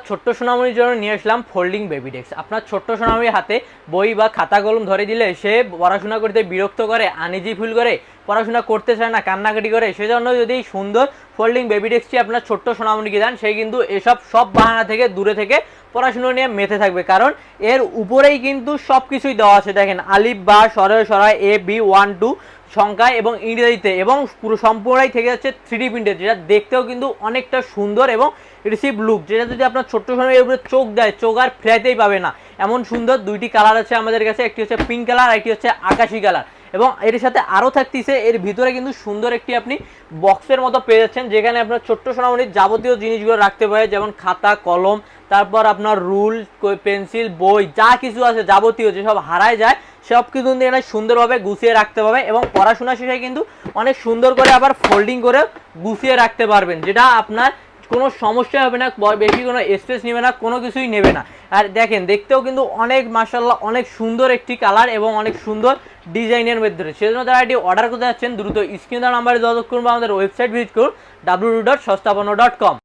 ছোট্ট সোনামণির জন্য নিয়ে আসলাম ফোল্ডিং বেবি ডেস্ক। আপনার ছোট্ট সোনামণির হাতে বই বা খাতা কলম ধরে দিলে সে পড়াশোনা করতে বিরক্ত করে, আনইজি ফিল করে, পড়াশোনা করতে চায় না, কান্নাকাটি করে, সেজন্য যদি সুন্দর ফোল্ডিং বেবি ডেস্কটি আপনার ছোট্ট সোনামণিকে দেন, সে কিন্তু এসব সব বাহানা থেকে দূরে থেকে পড়াশোনা নিয়ে মেতে থাকবে। কারণ এর উপরেই কিন্তু সব কিছুই দেওয়া আছে। দেখেন, আলিফ বা সরায় এ বি 1 2 সংখ্যায় এবং ইংরেজিতে, এবং পুরো সম্পূর্ণই থেকে যাচ্ছে 3D প্রিন্টে, যেটা দেখতেও কিন্তু অনেকটা সুন্দর এবং রিসিভ লুক, যেটা যদি আপনার ছোট্ট সময়ের উপরে চোখ দেয়, চোখ আর ফেরাতেই পাবে না, এমন সুন্দর দুইটি কালার আছে আমাদের কাছে। একটি হচ্ছে পিঙ্ক কালার, একটি হচ্ছে আকাশি কালার। এবং এর সাথে আরও থাকতেছে, এর ভিতরে কিন্তু সুন্দর একটি আপনি বক্সের মতো পেয়ে যাচ্ছেন, যেখানে আপনার ছোট্ট সোনামণির যাবতীয় জিনিসগুলো রাখতে পারে, যেমন খাতা কলম, তারপর আপনার রুল, পেন্সিল, বই, যা কিছু আছে যাবতীয় যেসব হারায় যায় সব কিছু এখানে সুন্দরভাবে গুছিয়ে রাখতে পারবে। এবং পড়াশোনা শেষে কিন্তু অনেক সুন্দর করে আবার ফোল্ডিং করে গুছিয়ে রাখতে পারবেন, যেটা আপনার কোনো সমস্যা হবে না, বেশি কোনো স্পেস নেবে না, কোনো কিছুই নেবে না। আর দেখেন, দেখতেও কিন্তু অনেক মাশাআল্লাহ অনেক সুন্দর একটি কালার এবং অনেক সুন্দর ডিজাইনের মধ্যে। সেজন্য তারা এটি অর্ডার করতে যাচ্ছেন, দ্রুত স্ক্রিন নাম্বারে যোগাযোগ করুন বা আমাদের ওয়েবসাইট ভিজিট করুন www.সস্তাপন্ন.com।